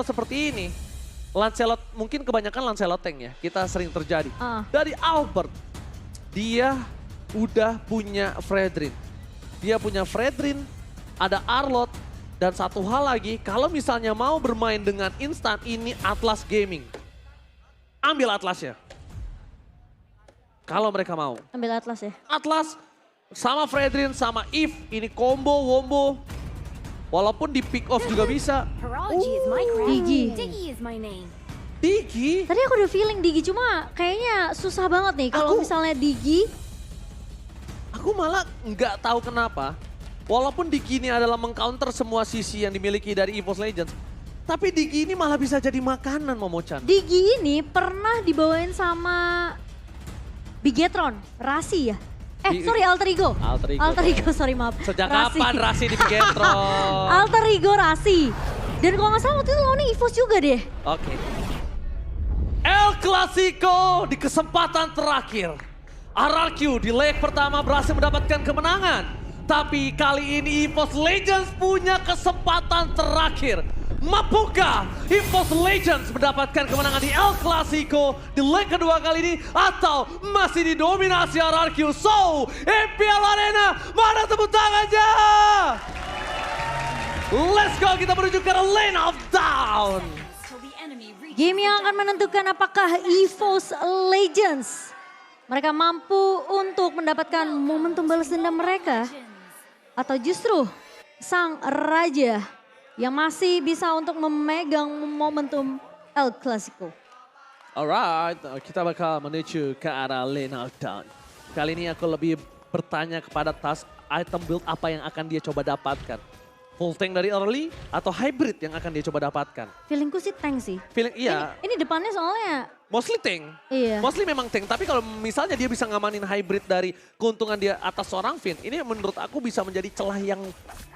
seperti ini. Lancelot, mungkin kebanyakan Lancelot tank ya, kita sering terjadi. Dari Albert, dia udah punya Fredrin. Dia punya Fredrin, ada Arlott, dan satu hal lagi, kalau misalnya mau bermain dengan instan, ini Atlas Gaming. Ambil Atlasnya. Kalau mereka mau. Ambil Atlas ya? Atlas sama Fredrin, sama Eve, ini combo, wombo. Walaupun di pick off juga bisa. Digi. Digi? Tadi aku udah feeling Digi, cuma kayaknya susah banget nih kalau misalnya Digi. Aku malah nggak tahu kenapa. Walaupun Digi ini adalah mengcounter semua sisi yang dimiliki dari EVOS Legends. Tapi Digi ini malah bisa jadi makanan, Momo-chan. Digi ini pernah dibawain sama Bigetron, Rasi ya? Sorry, Alter Ego. Alter Ego, sorry maaf. Sejak kapan Rasi di Bigetron? Alter Ego Rasi. Dan kalau nggak salah waktu itu lawannya EVOS juga deh. Oke. El Clasico di kesempatan terakhir. RRQ di leg pertama berhasil mendapatkan kemenangan. Tapi kali ini EVOS Legends punya kesempatan terakhir. Mampukah EVOS Legends mendapatkan kemenangan di El Clasico di leg kedua kali ini atau masih didominasi RRQ? So, MPL Arena, mana tepuk tangannya? Let's go, kita menuju ke lane of down. Game yang akan menentukan apakah EVOS Legends mereka mampu untuk mendapatkan momentum balas dendam mereka atau justru sang raja yang masih bisa untuk memegang momentum El Clasico. Alright, kita bakal menuju ke arah lane of down. Kali ini aku lebih bertanya kepada Tas, item build apa yang akan dia coba dapatkan. Full tank dari early atau hybrid yang akan dia coba dapatkan? Feelingku sih tank sih. Iya. Ini depannya soalnya. Mostly tank. Iya. Mostly memang tank, tapi kalau misalnya dia bisa ngamanin hybrid dari keuntungan dia atas seorang Finn, ini menurut aku bisa menjadi celah yang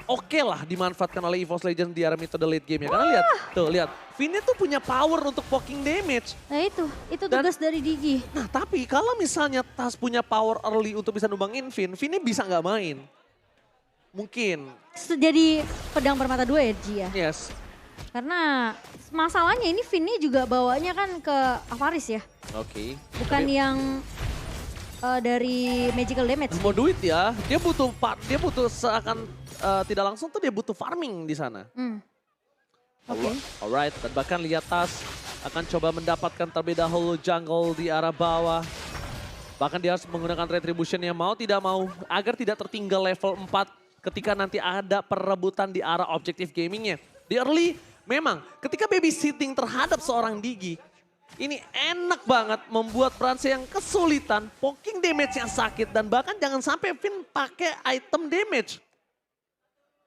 oke lah dimanfaatkan oleh EVOS Legends di arah metode late game ya. Karena lihat, Finn tuh punya power untuk poking damage. Nah itu tugas dari Digi. Nah tapi kalau misalnya Tas punya power early untuk bisa numbangin Finn, Finn bisa nggak main. Mungkin. Jadi pedang bermata dua ya Ji ya? Yes. Karena masalahnya ini Finn juga bawanya kan ke Avaris ya. Oke. Bukan yang dari magical damage. Mau duit ya, dia butuh seakan tidak langsung tuh dia butuh farming di sana. Oke. Alright, dan bahkan lihat Tas akan coba mendapatkan terlebih dahulu jungle di arah bawah. Bahkan dia harus menggunakan retribution yang mau tidak mau agar tidak tertinggal level 4 ketika nanti ada perebutan di arah objektif gamingnya. Di early memang ketika babysitting terhadap seorang Digi, ini enak banget membuat Brance yang kesulitan, poking damage yang sakit, dan bahkan jangan sampai Finn pakai item damage.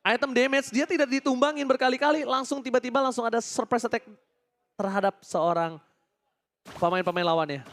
Item damage dia tidak ditumbangin berkali-kali, langsung tiba-tiba langsung ada surprise attack terhadap seorang pemain-pemain lawannya.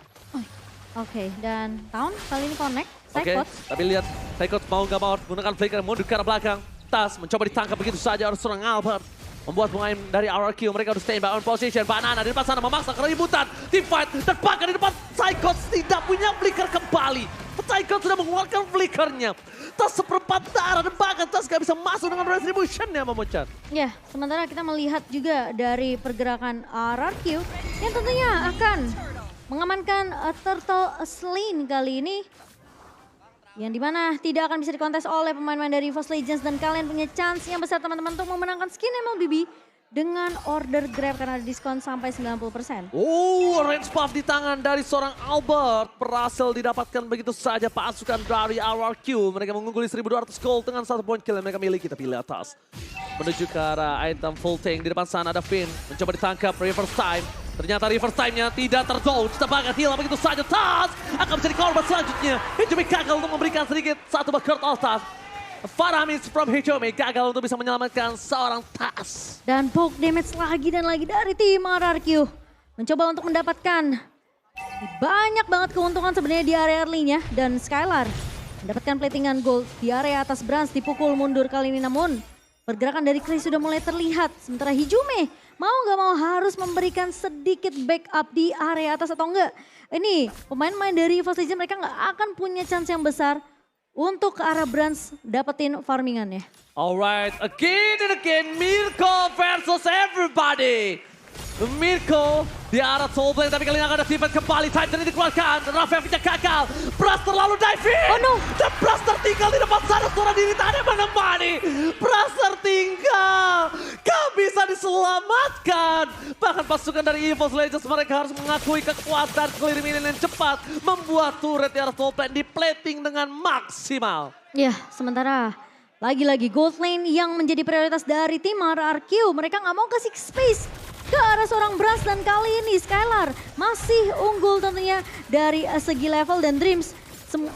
Oke, dan Town kali ini connect, Oke, tapi lihat Psychots mau nggak mau menggunakan flicker, mundur ke arah belakang. Tas mencoba ditangkap begitu saja oleh seorang Albert. Membuat pemain dari RRQ, mereka harus stand by on position. Banana di depan sana memaksa keributan. Team fight terbakar di depan. Psychots tidak punya flicker kembali. Psychots sudah mengeluarkan flickernya. Tas seperempat darah dan bahkan Tas gak bisa masuk dengan retribution-nya, Momo-chan. Ya, sementara kita melihat juga dari pergerakan RRQ yang tentunya akan mengamankan Turtle Slain kali ini. Yang dimana tidak akan bisa dikontes oleh pemain-pemain dari EVOS Legends. Dan kalian punya chance yang besar teman-teman untuk memenangkan skin MLBB dengan order grab karena ada diskon sampai 90%. Orange buff di tangan dari seorang Albert. Berhasil didapatkan begitu saja pasukan dari RRQ. Mereka mengungguli 1200 gold dengan 1 point kill yang mereka miliki. Tapi lihat Tas menuju ke arah item full tank. Di depan sana ada Finn. Mencoba ditangkap reverse time. Ternyata reverse time-nya tidak terdodge. Tebakan heal begitu saja. Tas akan menjadi korban selanjutnya. Hijumi gagal untuk memberikan sedikit satu bakar Tas. Faramis from Hijumi gagal untuk bisa menyelamatkan seorang Tas. Dan poke damage lagi dan lagi dari tim RRQ. Mencoba untuk mendapatkan banyak banget keuntungan sebenarnya di area early-nya. Dan Skylar mendapatkan platingan gold di area atas. Brance dipukul mundur kali ini, namun pergerakan dari Chris sudah mulai terlihat. Sementara Hijumi mau nggak mau harus memberikan sedikit backup di area atas atau enggak. Ini pemain-pemain dari EVOS Legends mereka nggak akan punya chance yang besar untuk ke arah Brance dapetin farmingannya. Alright, again and again, Mirko versus everybody. Mirko di arah Soulblade, tapi kali ini akan ada pivot kembali. Time Journey dikeluarkan, Rafael gagal. Bras terlalu dive in. Oh no. Dan Bras tertinggal di depan sana, suara diri tadi menemani. Bras tertinggal, gak bisa diselamatkan. Bahkan pasukan dari EVOS Legends mereka harus mengakui kekuatan clear minion yang cepat. Membuat turret di arah Soulblade di plating dengan maksimal. Ya, sementara lagi-lagi gold lane yang menjadi prioritas dari tim RRQ. Mereka nggak mau kasih space ke arah seorang Bras dan kali ini Skylar masih unggul tentunya dari segi level dan Dreams.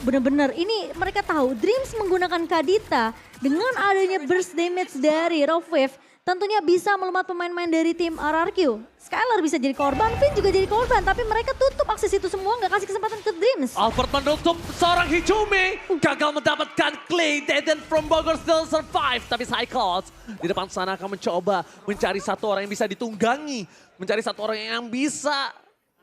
Benar-benar ini mereka tahu Dreams menggunakan Kadita dengan adanya burst damage dari Rough Wave tentunya bisa melumat pemain-pemain dari tim RRQ. Skylar bisa jadi korban, Finn juga jadi korban, tapi mereka tutup akses itu semua, nggak kasih kesempatan ke Dreams. Albert menutup seorang Hijumi, gagal mendapatkan Clay, Deden from Bogor still survive. Tapi Cyclops di depan sana akan mencoba mencari satu orang yang bisa ditunggangi. Mencari satu orang yang bisa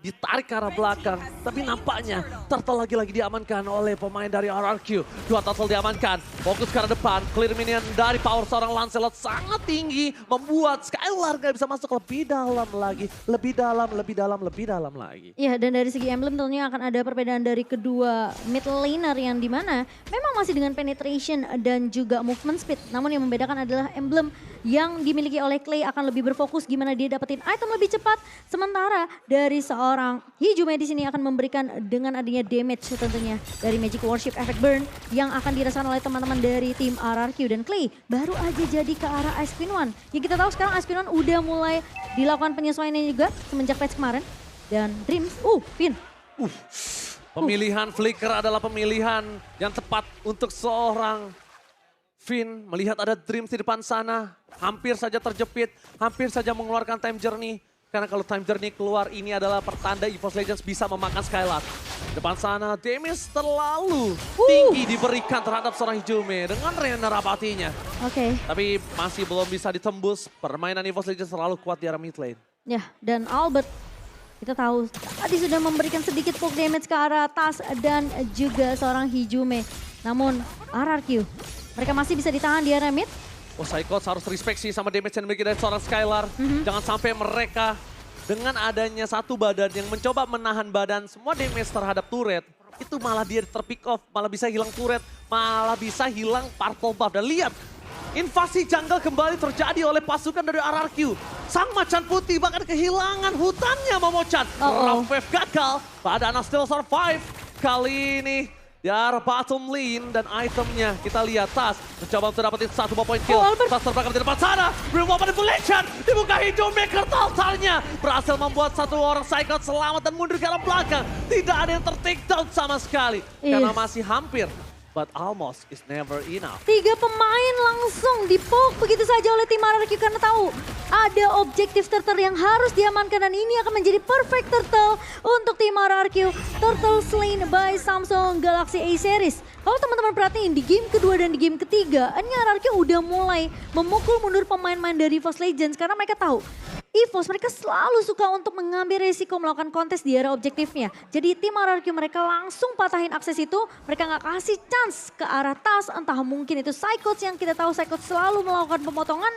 ditarik ke arah belakang. Tapi nampaknya Turtle lagi-lagi diamankan oleh pemain dari RRQ. Dua Turtle diamankan, fokus ke arah depan. Clear minion dari power seorang Lancelot sangat tinggi. Membuat Skylar gak bisa masuk lebih dalam lagi. Lebih dalam lagi. Iya, dan dari segi emblem tentunya akan ada perbedaan dari kedua mid laner yang dimana memang masih dengan penetration dan juga movement speed. Namun yang membedakan adalah emblem yang dimiliki oleh Clay akan lebih berfokus gimana dia dapetin item lebih cepat. Sementara dari seorang Hijumi di sini akan memberikan dengan adanya damage tentunya dari Magic Worship Effect Burn yang akan dirasakan oleh teman-teman dari tim RRQ. Dan Clay baru aja jadi ke arah Ice Queen One. Yang kita tahu sekarang Ice Queen One udah mulai dilakukan penyesuaiannya juga semenjak patch kemarin. Dan Dreams, Finn. Pemilihan Flicker adalah pemilihan yang tepat untuk seorang Finn. Melihat ada Dreams di depan sana, hampir saja terjepit, hampir saja mengeluarkan Time Journey. Karena kalau Time Journey keluar, ini adalah pertanda EVOS Legends bisa memakan Skylar. Depan sana, damage terlalu tinggi diberikan terhadap seorang Hijumi dengan Rena Rabatinya. Oke. Tapi masih belum bisa ditembus, permainan EVOS Legends terlalu kuat di arah mid lane. Ya, dan Albert kita tahu tadi sudah memberikan sedikit poke damage ke arah Tas dan juga seorang Hijumi. Namun RRQ, mereka masih bisa ditahan di area mid. Cyclops harus respect sih sama damage yang dimiliki dari seorang Skylar. Jangan sampai mereka dengan adanya satu badan yang mencoba menahan badan semua damage terhadap turret. Itu malah dia terpick off, malah bisa hilang turret, malah bisa hilang purple buff. Dan lihat, invasi jungle kembali terjadi oleh pasukan dari RRQ. Sang macan putih bahkan kehilangan hutannya Momochan. Rough Wave gagal, pada Anas still survive. Kali ini di arah bottom lane dan itemnya kita lihat Tas mencoba untuk dapetin satu poin kill. Tas terbakar di depan sana. Real manipulation dibuka hijau maker totalnya. Berhasil membuat satu orang Cyclops selamat dan mundur ke arah belakang. Tidak ada yang ter-take down sama sekali. Karena masih hampir. But almost is never enough. 3 pemain langsung dipok begitu saja oleh tim RRQ karena tahu ada objektif Turtle yang harus diamankan dan ini akan menjadi perfect Turtle untuk tim RRQ. Turtle slain by Samsung Galaxy A Series. Kalau teman-teman perhatiin di game kedua dan di game ketiga, ini RRQ udah mulai memukul mundur pemain-pemain dari EVOS Legends karena mereka tahu EVOS mereka selalu suka untuk mengambil resiko melakukan kontes di area objektifnya. Jadi tim RRQ mereka langsung patahin akses itu, mereka nggak kasih chance ke arah Tas, entah mungkin itu Cyclops yang kita tahu Cyclops selalu melakukan pemotongan.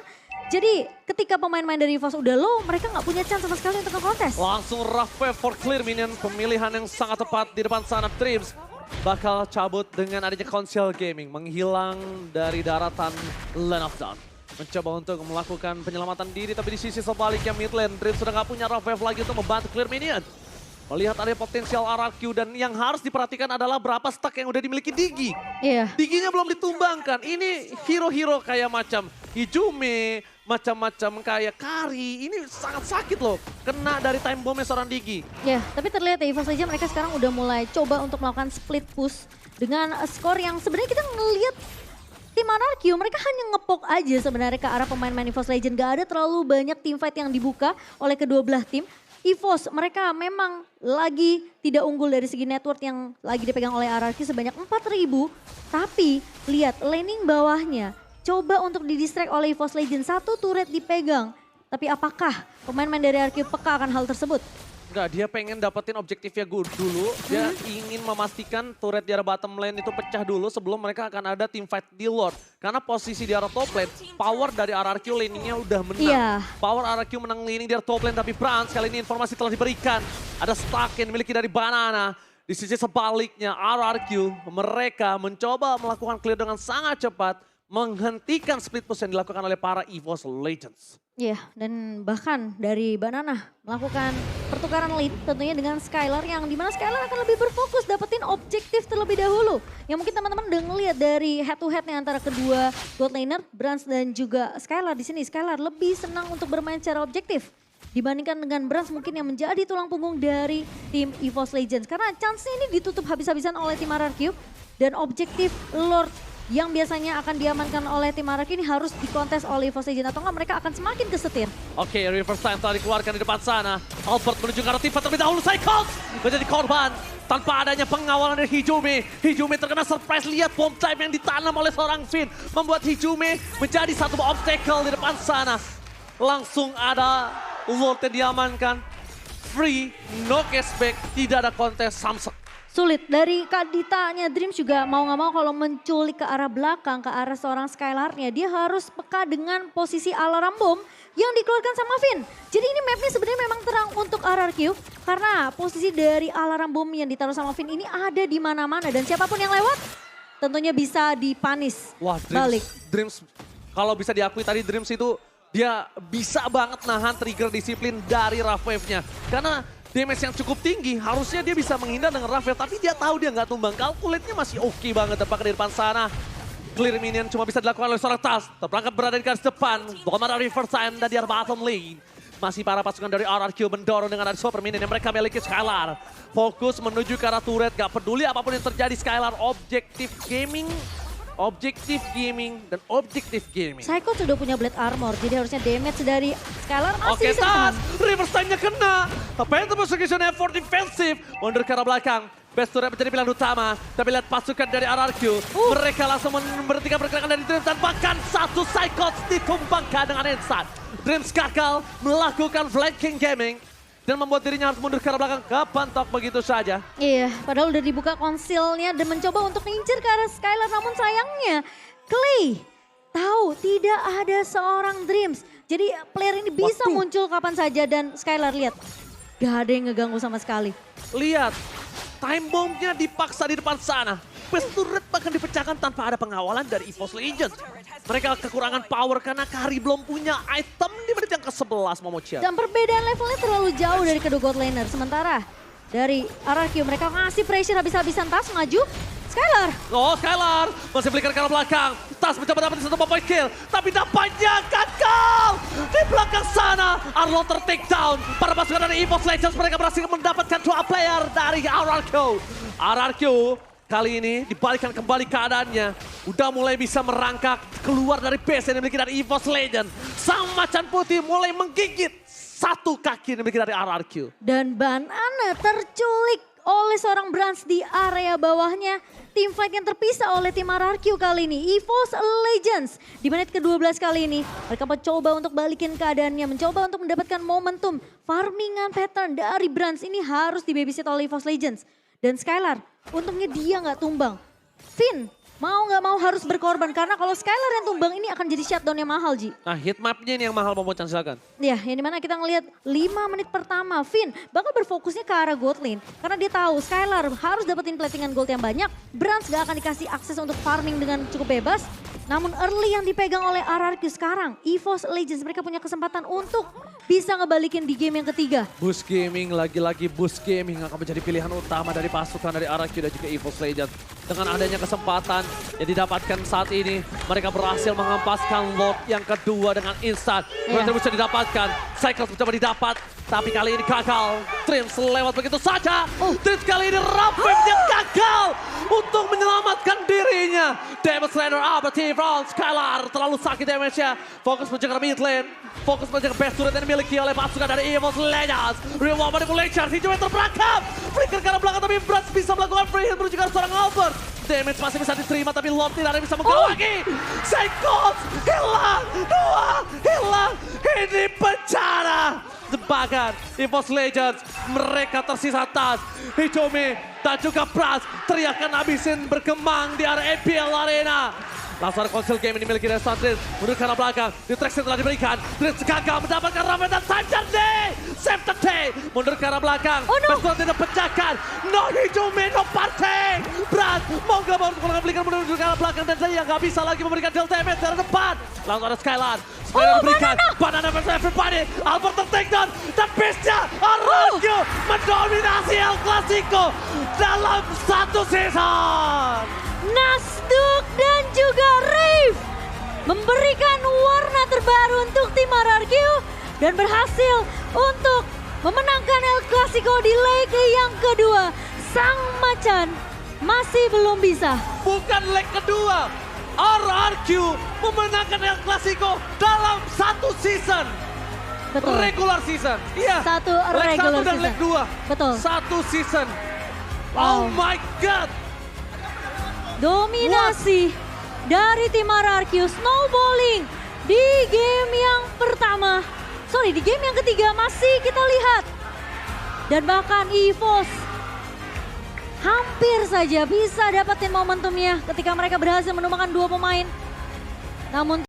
Jadi ketika pemain-pemain dari EVOS udah low, mereka nggak punya chance sama sekali untuk kontes. Langsung Rough Wave for clear minion, pemilihan yang sangat tepat di depan sana. Dreams bakal cabut dengan adanya Console Gaming, menghilang dari daratan Land of Dawn. Mencoba untuk melakukan penyelamatan diri, tapi di sisi sebaliknya mid lane, Dream sudah nggak punya Rough Wave lagi untuk membantu clear minion. Melihat ada potensial RRQ dan yang harus diperhatikan adalah berapa stack yang udah dimiliki Digi. Diginya belum ditumbangkan. Ini hero-hero kayak macam Hijumi, macam-macam kayak Kari. Ini sangat sakit loh, kena dari time bomb seorang Digi. Ya, tapi terlihat ya EVOS saja mereka sekarang udah mulai coba untuk melakukan split push dengan skor yang sebenarnya kita ngelihat tim RRQ mereka hanya ngepok aja sebenarnya ke arah pemain-pemain EVOS Legend. Gak ada terlalu banyak teamfight yang dibuka oleh kedua belah tim. EVOS mereka memang lagi tidak unggul dari segi network yang lagi dipegang oleh RRQ sebanyak 4.000. Tapi lihat laning bawahnya coba untuk didistract oleh EVOS Legend. Satu turret dipegang. Tapi apakah pemain-pemain dari RRQ peka akan hal tersebut? Enggak, dia pengen dapetin objektifnya dulu. Dia ingin memastikan turret di arah bottom lane itu pecah dulu sebelum mereka akan ada team fight di Lord. Karena posisi di arah top lane, power dari RRQ laningnya udah menang. Iya. Power RRQ menang laning di arah top lane, tapi Brans kali ini informasi telah diberikan. Ada stack yang dimiliki dari Banana. Di sisi sebaliknya RRQ, mereka mencoba melakukan clear dengan sangat cepat. Menghentikan split push yang dilakukan oleh para EVOS Legends. Iya, dan bahkan dari Banana melakukan pertukaran lead tentunya dengan Skylar yang dimana Skylar akan lebih berfokus dapetin objektif terlebih dahulu. Yang mungkin teman-teman udah ngeliat dari head to headnya antara kedua god laner, Brans dan juga Skylar di sini. Skylar lebih senang untuk bermain secara objektif dibandingkan dengan Brans mungkin yang menjadi tulang punggung dari tim EVOS Legends. Karena chance-nya ini ditutup habis-habisan oleh tim RRQ dan objektif Lord yang biasanya akan diamankan oleh tim RRQ ini harus dikontes oleh EVOS Legends atau enggak mereka akan semakin kesetir. Oke, reverse time telah dikeluarkan di depan sana. Albert menuju ke arah Tifa terlebih dahulu. Cyclops menjadi korban tanpa adanya pengawalan dari Hijumi. Hijumi terkena surprise, lihat bomb time yang ditanam oleh seorang Finn. Membuat Hijumi menjadi satu obstacle di depan sana. Langsung ada Lord yang diamankan. Free, no cashback, tidak ada kontes Samsek. Sulit, dari Kak Ditanya Dreams juga mau nggak mau kalau menculik ke arah belakang, ke arah seorang Skylar-nya, dia harus peka dengan posisi alarm bom yang dikeluarkan sama Finn. Jadi ini mapnya sebenarnya memang terang untuk RRQ karena posisi dari alarm bom yang ditaruh sama Finn ini ada di mana-mana dan siapapun yang lewat tentunya bisa dipanis. Wah, balik. Dreams kalau bisa diakui tadi Dreams itu dia bisa banget nahan trigger disiplin dari Rough Wave-nya. Karena damage yang cukup tinggi, harusnya dia bisa menghindar dengan Rafael, tapi dia tahu dia nggak tumbang. Kalkulatnya masih oke banget tampaknya di depan sana. Clear minion cuma bisa dilakukan oleh seorang Tas. Terperangkap berada di garis depan. Bagaimana reverse time dan di arah bottom lane. Masih para pasukan dari RRQ mendorong dengan ada super minion yang mereka miliki. Skylar fokus menuju ke arah turret, gak peduli apapun yang terjadi. Skylar objektif gaming. Objektif gaming dan objektif gaming. Psycho sudah punya blade armor, jadi harusnya damage dari Skylar masih Oke, bisa Tas, ditahan. reverse time-nya kena. Phantom Execution effort defensif. Mundur ke arah belakang. Best turret menjadi pilihan utama. Tapi lihat pasukan dari RRQ. Mereka langsung memberhentikan pergerakan dari Dreams. Dan bahkan satu Psychots ditumbangkan dengan instant. Dreams gagal melakukan flanking gaming. Dan membuat dirinya harus mundur ke arah belakang. Kepentok begitu saja. Iya, padahal udah dibuka konsilnya dan mencoba untuk ngincer ke arah Skylar. Namun sayangnya, Clay tahu tidak ada seorang Dreams. Jadi player ini bisa muncul kapan saja dan Skylar lihat. Gak ada yang ngeganggu sama sekali. Lihat, time bomb-nya dipaksa di depan sana. Best turret bahkan dipecahkan tanpa ada pengawalan dari EVOS Legends. Mereka kekurangan power karena Kari belum punya item di menit yang ke-11 Momochian. Dan perbedaan levelnya terlalu jauh dari kedua god laner. Sementara dari RRQ mereka ngasih pressure habis-habisan. Tas maju. Skylar. Oh, Skylar masih flicker ke arah belakang. Tas mencoba dapat satu point kill. Tapi dapatnya gagal. Di belakang sana, Arlo ter-take down. Para pasukan dari EVOS Legends mereka berhasil mendapatkan 2 player dari RRQ. RRQ kali ini dibalikkan kembali keadaannya. Udah mulai bisa merangkak keluar dari base yang dimiliki dari EVOS Legends. Sang macan putih mulai menggigit satu kaki yang dimiliki dari RRQ. Dan Banana terculik oleh seorang Brans di area bawahnya. Tim fight yang terpisah oleh tim RRQ kali ini. EVOS Legends di menit ke-12 kali ini. Mereka mencoba untuk balikin keadaannya. Mencoba untuk mendapatkan momentum. Farmingan pattern dari Brans ini harus dibabysit oleh EVOS Legends. Dan Skylar, untungnya dia nggak tumbang. Finn, mau nggak mau harus berkorban. Karena kalau Skylar yang tumbang ini akan jadi shutdown yang mahal, Ji. Nah, hit mapnya ini yang mahal Momo-chan, silakan. Ya, yang dimana kita ngelihat 5 menit pertama, Finn bakal berfokusnya ke arah gold lane. Karena dia tahu Skylar harus dapetin platingan gold yang banyak. Brans gak akan dikasih akses untuk farming dengan cukup bebas. Namun early yang dipegang oleh RRQ sekarang, EVOS Legends mereka punya kesempatan untuk bisa ngebalikin di game yang ketiga. Boost Gaming, lagi-lagi Boost Gaming akan menjadi pilihan utama dari pasukan dari RRQ dan juga EVOS Legends. Dengan adanya kesempatan yang didapatkan saat ini, mereka berhasil menghempaskan Lord yang kedua dengan instan. Berarti bisa didapatkan, Cyclops mencoba didapat, tapi kali ini gagal. Dreams lewat begitu saja. Dreams kali ini Rampage-nya gagal untuk menyelamatkan dirinya. Demon Slayer Abati from Skylar terlalu sakit damage-nya. Fokus mencegah mid lane. Fokus menjaga best turret yang dimiliki oleh pasukan dari Evos Legends. Real manipulation, Hijau terperangkap. Flicker ke arah belakang tapi Brats bisa melakukan free hit menuju ke seorang Albert. Damage masih bisa diterima tapi Lord tidak ada yang bisa menghalangi. Seikos hilang, 2 hilang. Ini bencana. Bahkan Evos Legends mereka tersisa tas. Hijome dan juga Brats teriakan habisin berkembang di area EPL Arena. Langsung ada konsel game ini dimiliki dari Sandrin. Mundur ke arah belakang. Distraction telah diberikan. Dritz gagal mendapatkan Raven dan Sanjay. Save the day. Mundur ke arah belakang. Oh no. Betul tidak pecahkan. No Hijome, no party. Brats mau gak mau melakukan flicker mundur ke arah belakang. Dan saya gak bisa lagi memberikan deal damage dari depan. Langsung ada Skylar. Skylar diberikan. Banana versus everybody. Albert ter-takedown. Dan Beastnya Arangio mendominasi El Clasico dalam satu season. Nasduk dan juga Reef memberikan warna terbaru untuk tim RRQ dan berhasil untuk memenangkan El Clasico di leg yang kedua. Sang Macan masih belum bisa. Bukan leg kedua, RRQ memenangkan El Clasico dalam satu season. Betul. Regular season. Iya. Satu leg regular 1 dan season. leg 2. Betul. Satu season. Wow. Oh my god. Dominasi dari tim RRQ snowballing di game yang pertama. Sorry, di game yang ketiga masih kita lihat. Dan bahkan EVOS hampir saja bisa dapetin momentumnya ketika mereka berhasil menumbangkan 2 pemain. Namun